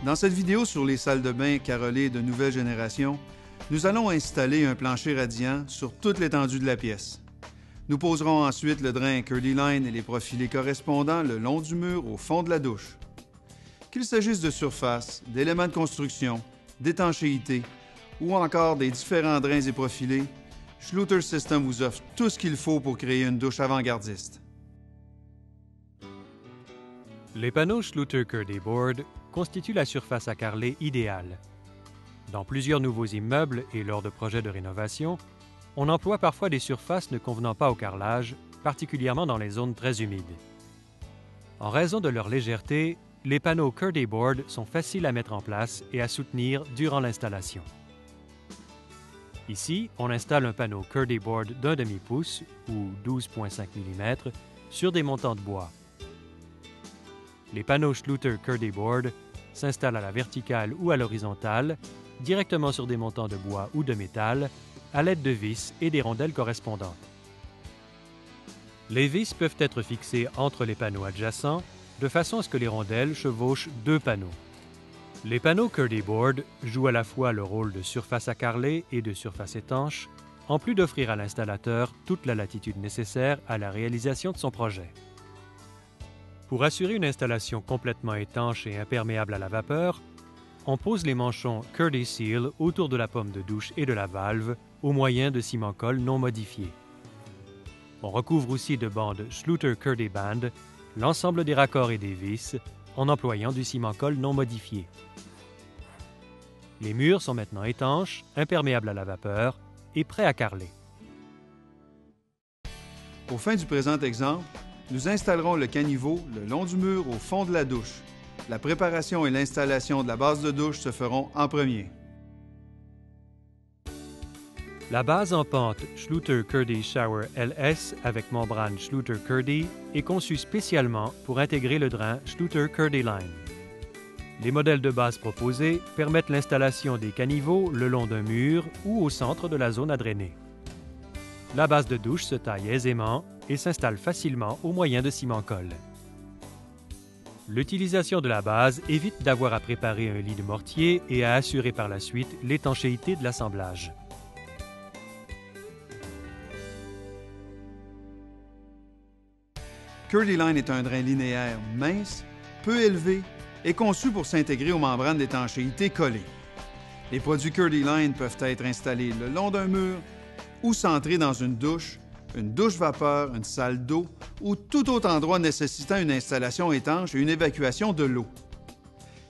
Dans cette vidéo sur les salles de bain carrelées de nouvelle génération, nous allons installer un plancher radiant sur toute l'étendue de la pièce. Nous poserons ensuite le drain Curdy Line et les profilés correspondants le long du mur au fond de la douche. Qu'il s'agisse de surface, d'éléments de construction, d'étanchéité ou encore des différents drains et profilés, Schluter System vous offre tout ce qu'il faut pour créer une douche avant-gardiste. Les panneaux Schluter Curdy Board constituent la surface à carreler idéale. Dans plusieurs nouveaux immeubles et lors de projets de rénovation, on emploie parfois des surfaces ne convenant pas au carrelage, particulièrement dans les zones très humides. En raison de leur légèreté, les panneaux Curdy Board sont faciles à mettre en place et à soutenir durant l'installation. Ici, on installe un panneau Curdy Board d'1 demi-pouce ou 12,5 mm sur des montants de bois. Les panneaux Schluter Curdy Board s'installent à la verticale ou à l'horizontale, directement sur des montants de bois ou de métal, à l'aide de vis et des rondelles correspondantes. Les vis peuvent être fixées entre les panneaux adjacents, de façon à ce que les rondelles chevauchent deux panneaux. Les panneaux Curdy Board jouent à la fois le rôle de surface à carreler et de surface étanche, en plus d'offrir à l'installateur toute la latitude nécessaire à la réalisation de son projet. Pour assurer une installation complètement étanche et imperméable à la vapeur, on pose les manchons Curdy Seal autour de la pomme de douche et de la valve au moyen de ciment-colle non modifié. On recouvre aussi de bandes Schluter Curdy Band l'ensemble des raccords et des vis en employant du ciment-colle non modifié. Les murs sont maintenant étanches, imperméables à la vapeur et prêts à carreler. Au fin du présent exemple, nous installerons le caniveau le long du mur au fond de la douche. La préparation et l'installation de la base de douche se feront en premier. La base en pente Schluter Curdy Shower LS avec membrane Schluter Curdy est conçue spécialement pour intégrer le drain Schluter Curdy Line. Les modèles de base proposés permettent l'installation des caniveaux le long d'un mur ou au centre de la zone à drainer. La base de douche se taille aisément et s'installe facilement au moyen de ciment-colle. L'utilisation de la base évite d'avoir à préparer un lit de mortier et à assurer par la suite l'étanchéité de l'assemblage. Curdy Line est un drain linéaire mince, peu élevé et conçu pour s'intégrer aux membranes d'étanchéité collées. Les produits Curdy Line peuvent être installés le long d'un mur ou centrés dans une douche vapeur, une salle d'eau ou tout autre endroit nécessitant une installation étanche et une évacuation de l'eau.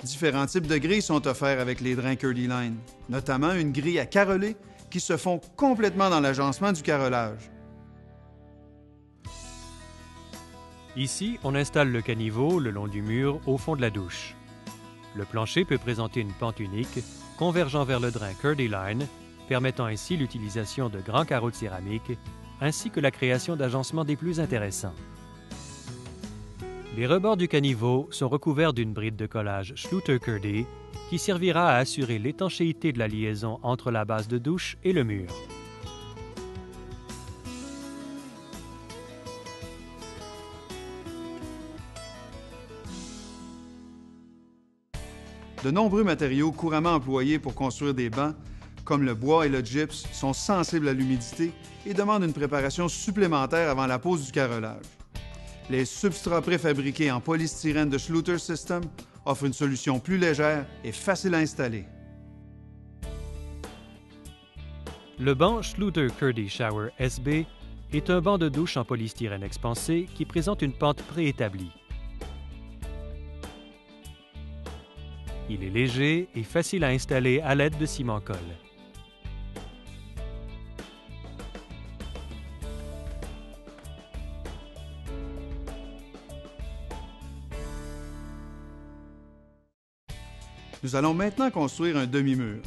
Différents types de grilles sont offerts avec les drains Curdy Line, notamment une grille à carreler qui se fond complètement dans l'agencement du carrelage. Ici, on installe le caniveau le long du mur au fond de la douche. Le plancher peut présenter une pente unique, convergeant vers le drain Curdy Line, permettant ainsi l'utilisation de grands carreaux de céramique, ainsi que la création d'agencements des plus intéressants. Les rebords du caniveau sont recouverts d'une bride de collage Schluter Curdy qui servira à assurer l'étanchéité de la liaison entre la base de douche et le mur. De nombreux matériaux couramment employés pour construire des bancs, comme le bois et le gypse, sont sensibles à l'humidité et demandent une préparation supplémentaire avant la pose du carrelage. Les substrats préfabriqués en polystyrène de Schluter System offrent une solution plus légère et facile à installer. Le banc Schluter Curdy Shower SB est un banc de douche en polystyrène expansé qui présente une pente préétablie. Il est léger et facile à installer à l'aide de ciment-colle. Nous allons maintenant construire un demi-mur.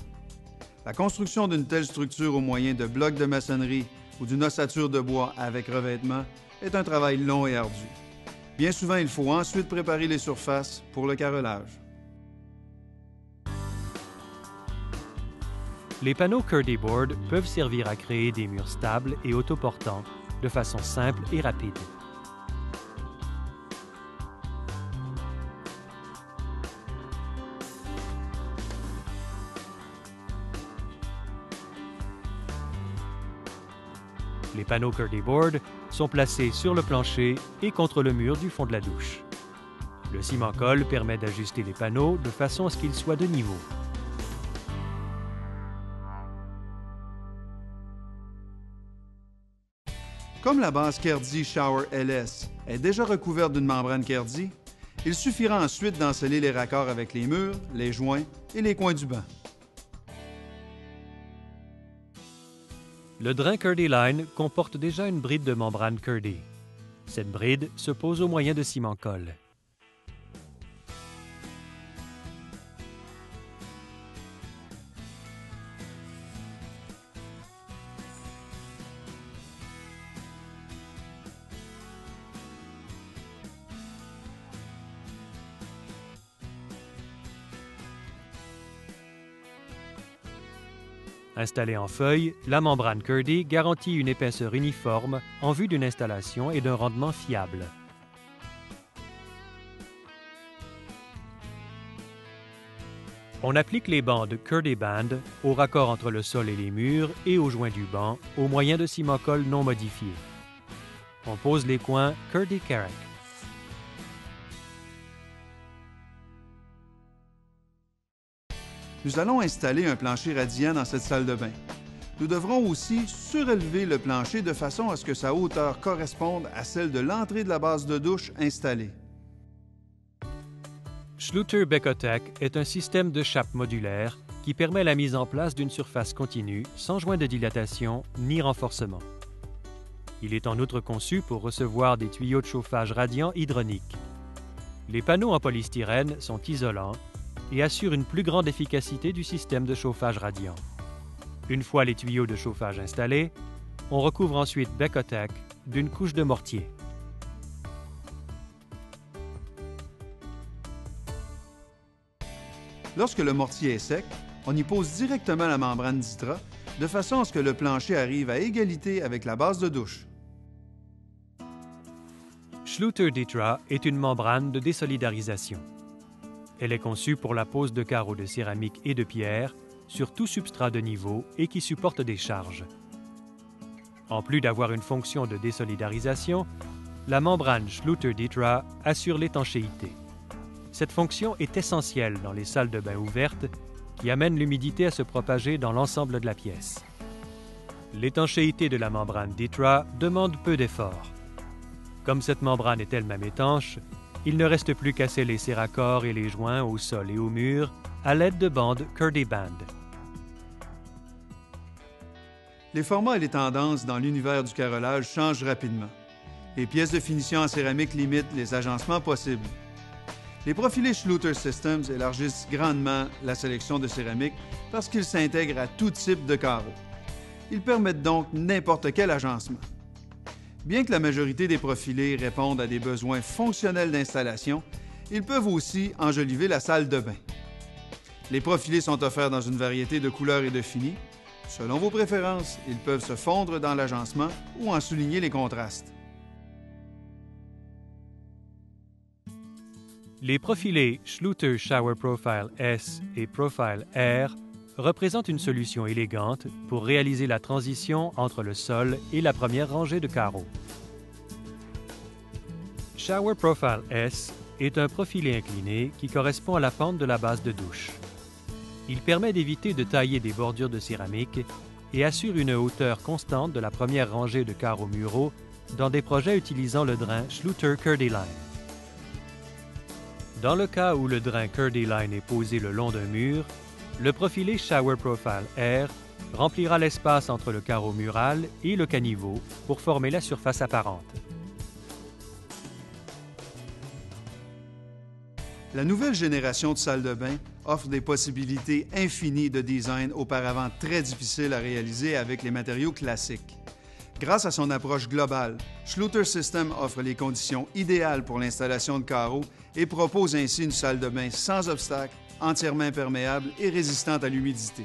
La construction d'une telle structure au moyen de blocs de maçonnerie ou d'une ossature de bois avec revêtement est un travail long et ardu. Bien souvent, il faut ensuite préparer les surfaces pour le carrelage. Les panneaux Curdy Board peuvent servir à créer des murs stables et autoportants de façon simple et rapide. Les panneaux Curdy Board sont placés sur le plancher et contre le mur du fond de la douche. Le ciment-colle permet d'ajuster les panneaux de façon à ce qu'ils soient de niveau. Comme la base Kerdi Shower LS est déjà recouverte d'une membrane Kerdi, il suffira ensuite d'enceller les raccords avec les murs, les joints et les coins du banc. Le drain Curdy Line comporte déjà une bride de membrane Curdy. Cette bride se pose au moyen de ciment-colle. Installée en feuille, la membrane Curdy garantit une épaisseur uniforme en vue d'une installation et d'un rendement fiable. On applique les bandes Curdy Band au raccord entre le sol et les murs et aux joints du banc au moyen de ciment-colle non modifié. On pose les coins Curdy Carrack. Nous allons installer un plancher radiant dans cette salle de bain. Nous devrons aussi surélever le plancher de façon à ce que sa hauteur corresponde à celle de l'entrée de la base de douche installée. Schluter-Becotec est un système de chape modulaire qui permet la mise en place d'une surface continue sans joint de dilatation ni renforcement. Il est en outre conçu pour recevoir des tuyaux de chauffage radiant hydroniques. Les panneaux en polystyrène sont isolants et assure une plus grande efficacité du système de chauffage radiant. Une fois les tuyaux de chauffage installés, on recouvre ensuite Becotec d'une couche de mortier. Lorsque le mortier est sec, on y pose directement la membrane Dytra de façon à ce que le plancher arrive à égalité avec la base de douche. Schluter Dytra est une membrane de désolidarisation. Elle est conçue pour la pose de carreaux de céramique et de pierre sur tout substrat de niveau et qui supporte des charges. En plus d'avoir une fonction de désolidarisation, la membrane Schluter Dytra assure l'étanchéité. Cette fonction est essentielle dans les salles de bain ouvertes qui amènent l'humidité à se propager dans l'ensemble de la pièce. L'étanchéité de la membrane Dytra demande peu d'efforts. Comme cette membrane est elle-même étanche, il ne reste plus qu'à sceller ses raccords et les joints au sol et au mur à l'aide de bandes Curdy Band. Les formats et les tendances dans l'univers du carrelage changent rapidement. Les pièces de finition en céramique limitent les agencements possibles. Les profilés Schluter Systems élargissent grandement la sélection de céramique parce qu'ils s'intègrent à tout type de carreaux. Ils permettent donc n'importe quel agencement. Bien que la majorité des profilés répondent à des besoins fonctionnels d'installation, ils peuvent aussi enjoliver la salle de bain. Les profilés sont offerts dans une variété de couleurs et de finis. Selon vos préférences, ils peuvent se fondre dans l'agencement ou en souligner les contrastes. Les profilés Schluter Shower Profile S et Profile R représentent une solution élégante pour réaliser la transition entre le sol et la première rangée de carreaux. Shower Profile S est un profilé incliné qui correspond à la pente de la base de douche. Il permet d'éviter de tailler des bordures de céramique et assure une hauteur constante de la première rangée de carreaux muraux dans des projets utilisant le drain Schluter Curdy Line. Dans le cas où le drain Curdy Line est posé le long d'un mur, le profilé Shower Profile R remplira l'espace entre le carreau mural et le caniveau pour former la surface apparente. La nouvelle génération de salles de bain offre des possibilités infinies de design auparavant très difficiles à réaliser avec les matériaux classiques. Grâce à son approche globale, Schluter System offre les conditions idéales pour l'installation de carreaux et propose ainsi une salle de bain sans obstacle, entièrement imperméable et résistante à l'humidité.